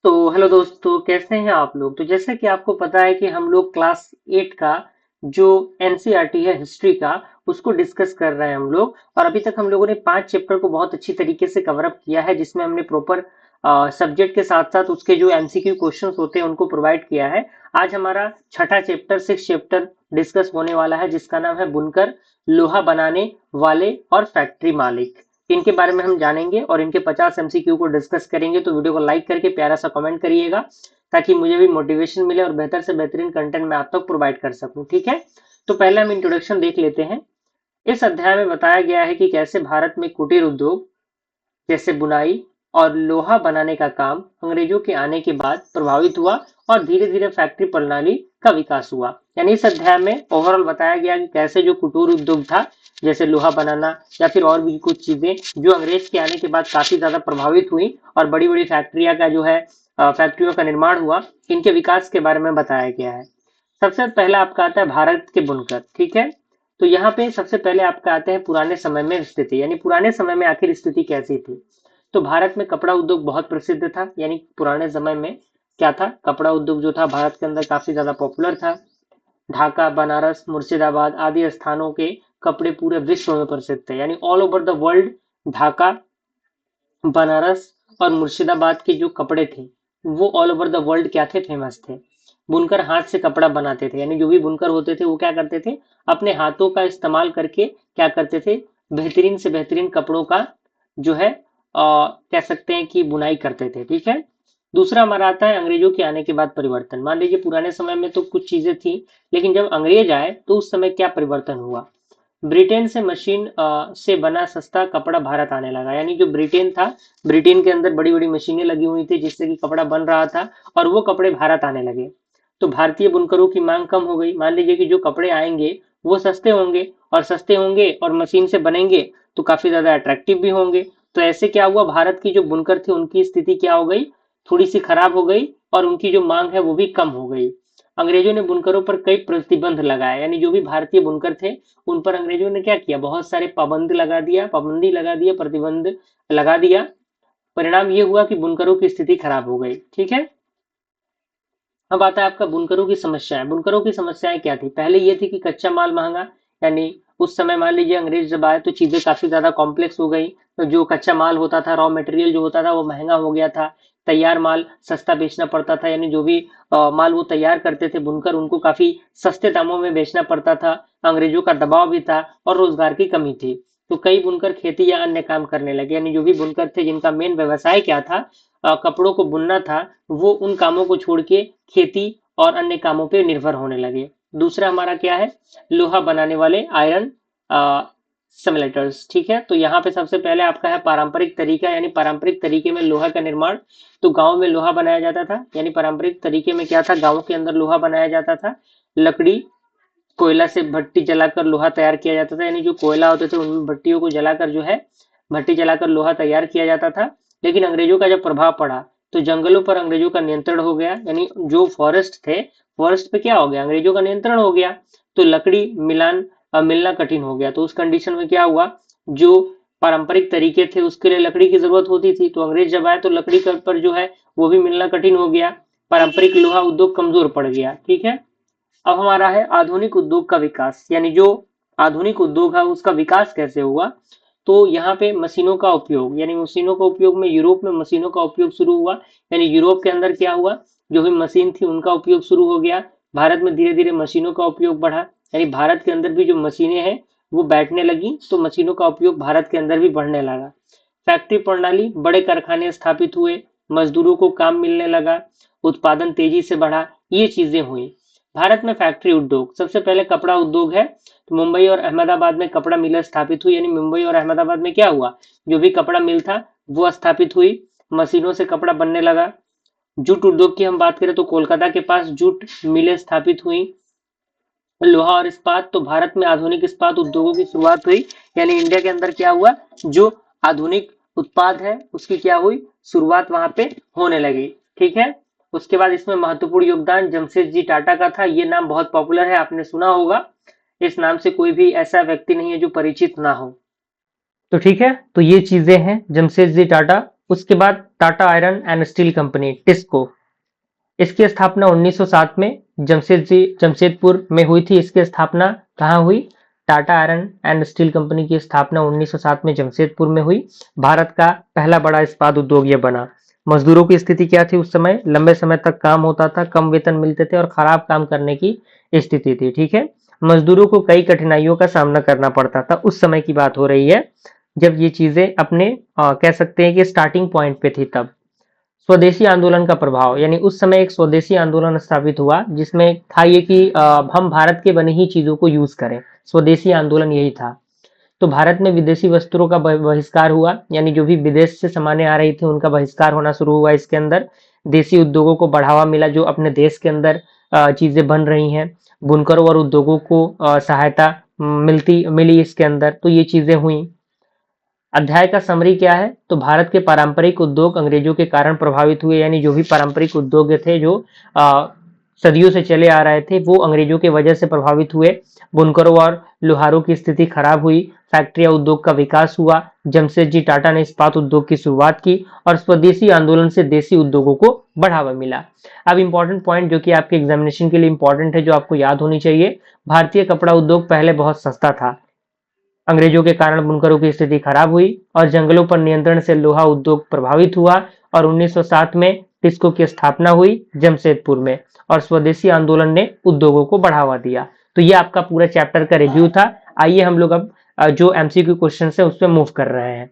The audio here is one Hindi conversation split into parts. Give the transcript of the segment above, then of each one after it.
तो हेलो दोस्तों, कैसे हैं आप लोग। तो जैसे कि आपको पता है कि हम लोग क्लास 8 का जो एनसीईआरटी है हिस्ट्री का, उसको डिस्कस कर रहे हैं हम लोग। और अभी तक हम लोगों ने 5 चैप्टर को बहुत अच्छी तरीके से कवर अप किया है, जिसमें हमने प्रॉपर सब्जेक्ट के साथ साथ उसके जो एमसीक्यू क्वेश्चंस होते हैं उनको प्रोवाइड किया है। आज हमारा छठा चैप्टर 6 चैप्टर डिस्कस होने वाला है, जिसका नाम है बुनकर, लोहा बनाने वाले और फैक्ट्री मालिक। इनके बारे में हम जानेंगे और इनके 50 एमसीक्यू को डिस्कस करेंगे। तो वीडियो को लाइक करके प्यारा सा कमेंट करिएगा, ताकि मुझे भी मोटिवेशन मिले और बेहतर से बेहतरीन कंटेंट मैं आप तक प्रोवाइड कर सकूं। ठीक है, तो पहले हम इंट्रोडक्शन देख लेते हैं। इस अध्याय में बताया गया है कि कैसे भारत में कुटीर उद्योग जैसे बुनाई और लोहा बनाने का काम अंग्रेजों के आने के बाद प्रभावित हुआ और धीरे धीरे फैक्ट्री प्रणाली का विकास हुआ। यानी इस अध्याय में ओवरऑल बताया गया कि कैसे जो कुटीर उद्योग था, जैसे लोहा बनाना या फिर और भी कुछ चीजें जो अंग्रेज के आने के बाद काफी ज्यादा प्रभावित हुई और बड़ी बड़ी फैक्ट्रियां का जो है फैक्ट्रियों का निर्माण हुआ, इनके विकास के बारे में बताया गया है। सबसे पहला आपका आता है भारत के बुनकर। ठीक है, तो यहाँ पे सबसे पहले आपका आते हैं पुराने समय में स्थिति, यानी पुराने समय में आखिर स्थिति कैसी थी। तो भारत में कपड़ा उद्योग बहुत प्रसिद्ध था। यानी पुराने समय में क्या था, कपड़ा उद्योग जो था भारत के अंदर काफी ज्यादा पॉपुलर था। ढाका, बनारस, मुर्शिदाबाद आदि स्थानों के कपड़े पूरे विश्व में प्रसिद्ध थे। यानी all over the world Dhaka, Banaras और मुर्शिदाबाद के जो कपड़े थे वो ऑल ओवर द वर्ल्ड क्या थे, फेमस थे। बुनकर हाथ से कपड़ा बनाते थे। यानी जो भी बुनकर होते थे वो क्या करते थे, अपने हाथों का इस्तेमाल करके क्या करते थे, बेहतरीन से बेहतरीन कपड़ों का जो है कह सकते हैं कि बुनाई करते थे। ठीक है, दूसरा हमारा आता है अंग्रेजों के आने के बाद परिवर्तन। मान लीजिए पुराने समय में तो कुछ चीजें थी, लेकिन जब अंग्रेज आए तो उस समय क्या परिवर्तन हुआ। ब्रिटेन से मशीन से बना सस्ता कपड़ा भारत आने लगा। यानी जो ब्रिटेन था, ब्रिटेन के अंदर बड़ी बड़ी मशीनें लगी हुई थी जिससे कि कपड़ा बन रहा था, और वो कपड़े भारत आने लगे। तो भारतीय बुनकरों की मांग कम हो गई। मान लीजिए कि जो कपड़े आएंगे वो सस्ते होंगे, और सस्ते होंगे और मशीन से बनेंगे तो काफी ज्यादा अट्रैक्टिव भी होंगे। तो ऐसे क्या हुआ, भारत की जो बुनकर थे उनकी स्थिति क्या हो गई, थोड़ी सी खराब हो गई, और उनकी जो मांग है वो भी कम हो गई। अंग्रेजों ने बुनकरों पर कई प्रतिबंध लगाए। यानी जो भी भारतीय बुनकर थे उन पर अंग्रेजों ने क्या किया, बहुत सारे पाबंदी लगा दिया, प्रतिबंध लगा दिया। परिणाम ये हुआ कि बुनकरों की स्थिति खराब हो गई। ठीक है, अब आता है आपका बुनकरों की समस्याएं। बुनकरों की समस्याएं क्या थी, पहले ये थी कि कच्चा माल महंगा। यानी उस समय मान लीजिए अंग्रेज जब आए तो चीजें काफी ज्यादा कॉम्प्लेक्स हो गई। तो जो कच्चा माल होता था, रॉ मटेरियल जो होता था वो महंगा हो गया था। तैयार माल सस्ता बेचना पड़ता था। यानी जो भी माल वो तैयार करते थे बुनकर, उनको काफी सस्ते दामों में बेचना पड़ता था। अंग्रेजों का दबाव भी था और रोजगार की कमी थी। तो कई बुनकर खेती या अन्य काम करने लगे। यानी जो भी बुनकर थे जिनका मेन व्यवसाय क्या था, कपड़ों को बुनना था, वो उन कामों को छोड़ के खेती और अन्य कामों पे निर्भर होने लगे। दूसरा हमारा क्या है, लोहा बनाने वाले, आयरन सिमुलेटर्स। ठीक है, तो यहाँ पे सबसे पहले आपका है पारंपरिक तरीका। यानी पारंपरिक तरीके में लोहा का निर्माण। तो गांव में लोहा बनाया जाता था। यानी पारंपरिक तरीके में क्या था, गांव के अंदर लोहा बनाया जाता था। लकड़ी, कोयला से भट्टी जलाकर लोहा तैयार किया जाता था। यानी जो कोयला होते थे उन भट्टियों को जलाकर जो है, भट्टी जलाकर लोहा तैयार किया जाता था। लेकिन अंग्रेजों का जब प्रभाव पड़ा तो जंगलों पर अंग्रेजों का नियंत्रण हो गया। यानी जो फॉरेस्ट थे, फॉरेस्ट पे क्या हो गया, अंग्रेजों का नियंत्रण हो गया। तो लकड़ी मिलना कठिन हो गया। तो उस कंडीशन में क्या हुआ, जो पारंपरिक तरीके थे उसके लिए लकड़ी की जरूरत होती थी। तो अंग्रेज जब आए तो लकड़ी पर जो है वो भी मिलना कठिन हो गया। पारंपरिक लोहा उद्योग कमजोर पड़ गया। ठीक है, अब हमारा है आधुनिक उद्योग का विकास। यानी जो आधुनिक उद्योग है उसका विकास कैसे हुआ। तो यहाँ पे मशीनों का उपयोग, यानी मशीनों का उपयोग में यूरोप में मशीनों का उपयोग शुरू हुआ। यानी यूरोप के अंदर क्या हुआ, जो भी मशीन थी उनका उपयोग शुरू हो गया। भारत में धीरे धीरे मशीनों का उपयोग बढ़ा। यानी भारत के अंदर भी जो मशीनें हैं वो बैठने लगी, तो मशीनों का उपयोग भारत के अंदर भी बढ़ने लगा। फैक्ट्री प्रणाली, बड़े कारखाने स्थापित हुए, मजदूरों को काम मिलने लगा, उत्पादन तेजी से बढ़ा, ये चीजें हुई। भारत में फैक्ट्री उद्योग, सबसे पहले कपड़ा उद्योग है। तो मुंबई और अहमदाबाद में कपड़ा मिल स्थापित हुई। यानी मुंबई और अहमदाबाद में क्या हुआ, जो भी कपड़ा मिल था वो स्थापित हुई। मशीनों से कपड़ा बनने लगा। जूट उद्योग की हम बात करें तो कोलकाता के पास जूट मिलें स्थापित हुई। लोहा और इस्पात, तो भारत में आधुनिक इस्पात उद्योगों की शुरुआत हुई। यानी इंडिया के अंदर क्या हुआ, जो आधुनिक उत्पाद है उसकी क्या हुई, शुरुआत वहां पे होने लगी। ठीक है, उसके बाद इसमें महत्वपूर्ण योगदान जमशेदजी टाटा का था। ये नाम बहुत पॉपुलर है, आपने सुना होगा। इस नाम से कोई भी ऐसा व्यक्ति नहीं है जो परिचित ना हो। तो ठीक है, तो ये चीजें हैं जमशेदजी टाटा। उसके बाद Tata iron and steel company TISCO, इसकी स्थापना 1907 में जमशेदपुर में हुई थी। इसकी स्थापना कहाँ हुई? Tata iron and steel company की स्थापना 1907 में जमशेदपुर में हुई। भारत का पहला बड़ा इस्पात उद्योग यह बना। मजदूरों की स्थिति क्या थी उस समय? लंबे समय तक काम होता था, कम वेतन मिलते थे और खराब काम करने की स्थिति थी। ठीक है, मजदूरों को कई कठिनाइयों का सामना करना पड़ता था। उस समय की बात हो रही है जब ये चीजें अपने कह सकते हैं कि स्टार्टिंग पॉइंट पे थी तब। स्वदेशी आंदोलन का प्रभाव, यानी उस समय एक स्वदेशी आंदोलन स्थापित हुआ जिसमें था ये कि हम भारत के बनी ही चीजों को यूज करें। स्वदेशी आंदोलन यही था। तो भारत में विदेशी वस्त्रों का बहिष्कार हुआ, यानी जो भी विदेश से सामानें आ रही थी उनका बहिष्कार होना शुरू हुआ। इसके अंदर देसी उद्योगों को बढ़ावा मिला, जो अपने देश के अंदर चीजें बन रही हैं, बुनकरों और उद्योगों को सहायता मिली इसके अंदर। तो ये चीजें हुई। अध्याय का समरी क्या है? तो भारत के पारंपरिक उद्योग अंग्रेजों के कारण प्रभावित हुए, यानी जो भी पारंपरिक उद्योग थे जो अ, सदियों से चले आ रहे थे वो अंग्रेजों के वजह से प्रभावित हुए। बुनकरों और लोहारों की स्थिति खराब हुई। फैक्ट्री उद्योग का विकास हुआ। जमशेदजी टाटा ने इस्पात उद्योग की शुरुआत की और स्वदेशी आंदोलन से देसी उद्योगों को बढ़ावा मिला। अब इंपॉर्टेंट पॉइंट जो कि आपके एग्जामिनेशन के लिए इंपॉर्टेंट है, जो आपको याद होनी चाहिए, भारतीय कपड़ा उद्योग पहले बहुत सस्ता था। अंग्रेजों के कारण बुनकरों की स्थिति खराब हुई और जंगलों पर नियंत्रण से लोहा उद्योग प्रभावित हुआ और 1907 में टिस्को की स्थापना हुई जमशेदपुर में और स्वदेशी आंदोलन ने उद्योगों को बढ़ावा दिया। तो ये आपका पूरा चैप्टर का रिव्यू था। आइए हम लोग अब जो एमसीक्यू क्वेश्चन है उस पर मूव कर रहे हैं।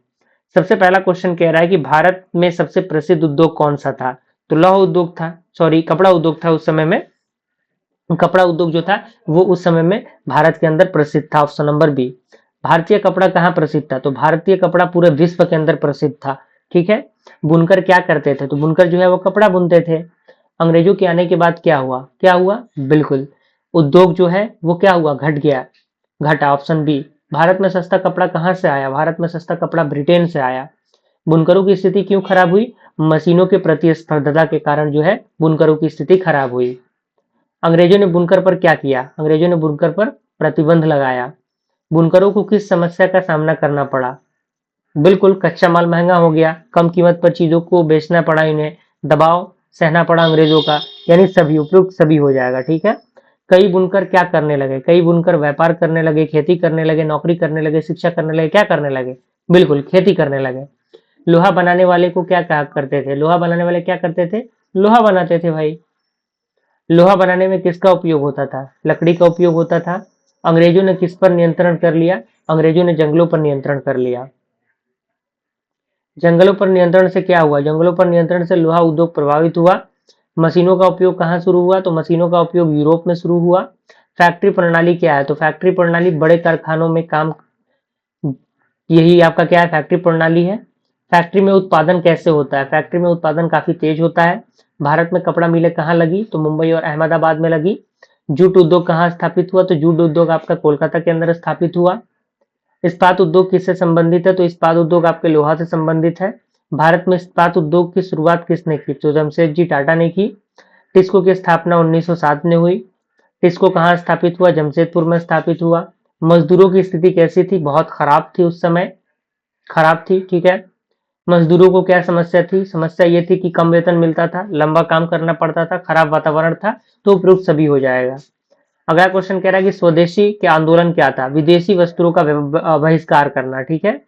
सबसे पहला क्वेश्चन कह रहा है कि भारत में सबसे प्रसिद्ध उद्योग कौन सा था? तो लौह उद्योग था, सॉरी कपड़ा उद्योग था उस समय में। कपड़ा उद्योग जो था वो उस समय में भारत के अंदर प्रसिद्ध था। Option number B. भारतीय कपड़ा कहाँ प्रसिद्ध था? तो भारतीय कपड़ा पूरे विश्व के अंदर प्रसिद्ध था। ठीक है, बुनकर क्या करते थे? तो बुनकर जो है वो कपड़ा बुनते थे। अंग्रेजों के आने के बाद क्या हुआ? क्या हुआ? बिल्कुल, उद्योग जो है वो क्या हुआ? घट गया, घटा। Option B. भारत में सस्ता कपड़ा कहाँ से आया? भारत में सस्ता कपड़ा ब्रिटेन से आया। बुनकरों की स्थिति क्यों खराब हुई? मशीनों के प्रतिस्पर्धा के कारण जो है बुनकरों की स्थिति खराब हुई। अंग्रेजों ने बुनकर पर क्या किया? अंग्रेजों ने बुनकर पर प्रतिबंध लगाया। बुनकरों को किस समस्या का सामना करना पड़ा? बिल्कुल, कच्चा माल महंगा हो गया, कम कीमत पर चीजों को बेचना पड़ा इन्हें, दबाव सहना पड़ा अंग्रेजों का, यानी सभी उपयुक्त सभी हो जाएगा। ठीक है, कई बुनकर क्या करने लगे? कई बुनकर व्यापार करने लगे, खेती करने लगे, नौकरी करने लगे, शिक्षा करने लगे। क्या करने लगे? बिल्कुल, खेती करने लगे। लोहा बनाने वाले को क्या कहा करते थे? लोहा बनाने वाले क्या करते थे? लोहा बनाते थे भाई। लोहा बनाने में किसका उपयोग होता था? लकड़ी का उपयोग होता था। अंग्रेजों ने किस पर नियंत्रण कर लिया? अंग्रेजों ने जंगलों पर नियंत्रण कर लिया। जंगलों पर नियंत्रण से क्या हुआ? जंगलों पर नियंत्रण से लोहा उद्योग प्रभावित हुआ। मशीनों का उपयोग कहाँ शुरू हुआ? तो मशीनों का उपयोग यूरोप में शुरू हुआ। फैक्ट्री प्रणाली क्या है? तो फैक्ट्री प्रणाली बड़े कारखानों में काम, यही आपका क्या है? फैक्ट्री प्रणाली है। फैक्ट्री में उत्पादन कैसे होता है? फैक्ट्री में उत्पादन काफी तेज होता है। भारत में कपड़ा मिलें कहाँ लगी? तो मुंबई और अहमदाबाद में लगी। जूट उद्योग कहाँ स्थापित हुआ? तो जूट उद्योग आपका कोलकाता के अंदर स्थापित हुआ। इस्पात उद्योग किससे संबंधित है? तो इस्पात उद्योग आपके लोहा से संबंधित है। भारत में इस्पात उद्योग की शुरुआत किसने की? तो जमशेदजी टाटा ने की। टिस्को की स्थापना 1907 में हुई। टिस्को कहाँ स्थापित हुआ? जमशेदपुर में स्थापित हुआ। मजदूरों की स्थिति कैसी थी? बहुत खराब थी उस समय, खराब थी। ठीक है, मजदूरों को क्या समस्या थी? समस्या ये थी कि कम वेतन मिलता था, लंबा काम करना पड़ता था, खराब वातावरण था। तो उपयुक्त सभी हो जाएगा। अगला क्वेश्चन कह रहा है कि स्वदेशी के आंदोलन क्या था? विदेशी वस्त्रों का बहिष्कार करना। ठीक है,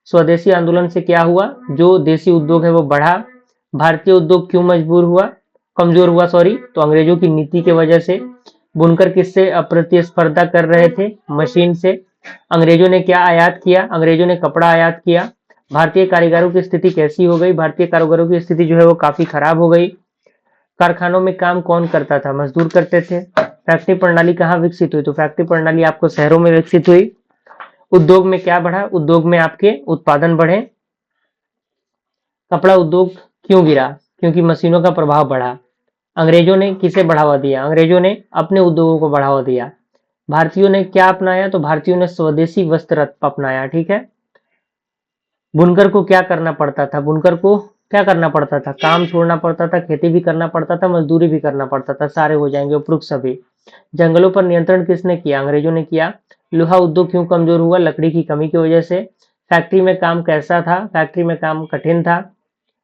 स्वदेशी आंदोलन से क्या हुआ? जो देसी उद्योग है वो बढ़ा। भारतीय उद्योग क्यों मजबूर हुआ, कमजोर हुआ, सॉरी? तो अंग्रेजों की नीति की वजह से। बुनकर किससे प्रतिस्पर्धा कर रहे थे? मशीन से। अंग्रेजों ने क्या आयात किया? अंग्रेजों ने कपड़ा आयात किया। भारतीय कारीगरों की स्थिति कैसी हो गई? भारतीय कारीगरों की स्थिति जो है वो काफी खराब हो गई। कारखानों में काम कौन करता था? मजदूर करते थे। फैक्ट्री प्रणाली कहाँ विकसित हुई? तो फैक्ट्री प्रणाली आपको शहरों में विकसित हुई। उद्योग में क्या बढ़ा? उद्योग में आपके उत्पादन बढ़े। कपड़ा उद्योग क्यों गिरा? क्योंकि मशीनों का प्रभाव बढ़ा। अंग्रेजों ने किसे बढ़ावा दिया? अंग्रेजों ने अपने उद्योगों को बढ़ावा दिया। भारतीयों ने क्या अपनाया? तो भारतीयों ने स्वदेशी वस्त्र अपनाया। ठीक है, बुनकर को क्या करना पड़ता था? बुनकर को क्या करना पड़ता था? काम छोड़ना पड़ता था, खेती भी करना पड़ता था, मजदूरी भी करना पड़ता था। सारे हो जाएंगे उपयुक्त सभी। जंगलों पर नियंत्रण किसने किया? अंग्रेजों ने किया। लोहा उद्योग क्यों कमजोर हुआ? लकड़ी की कमी की वजह से। फैक्ट्री में काम कैसा था? फैक्ट्री में काम कठिन था।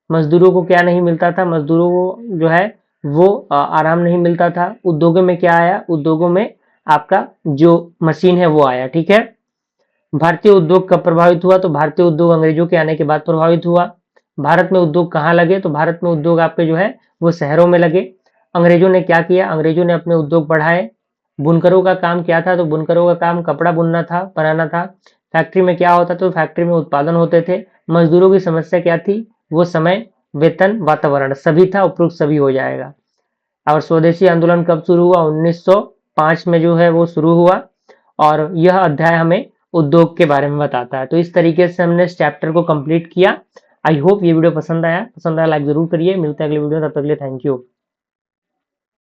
मजदूरों को क्या नहीं मिलता था, मजदूरों को जो है वो आराम नहीं मिलता था। उद्योगों में क्या आया, उद्योगों में आपका जो मशीन है वो आया, ठीक है। भारतीय उद्योग कब प्रभावित हुआ, तो भारतीय उद्योग अंग्रेजों के आने के बाद प्रभावित हुआ। भारत में उद्योग कहाँ लगे, तो भारत में उद्योग आपके जो है वो शहरों में लगे। अंग्रेजों ने क्या किया, अंग्रेजों ने अपने उद्योग बढ़ाए। बुनकरों का काम क्या था, तो बुनकरों का काम कपड़ा बुनना था, बनाना था। फैक्ट्री में क्या होता था, तो फैक्ट्री में उत्पादन होते थे। मजदूरों की समस्या क्या थी, वो समय, वेतन, वातावरण सभी था, उपरोक्त सभी हो जाएगा। और स्वदेशी आंदोलन कब शुरू हुआ, 1905 में जो है वो शुरू हुआ। और यह अध्याय हमें उद्योग के बारे में बताता है। तो इस तरीके से हमने इस चैप्टर को कंप्लीट किया। आई होप ये वीडियो पसंद आया, लाइक जरूर करिए। मिलते हैं अगले वीडियो में, तब तक के लिए थैंक यू।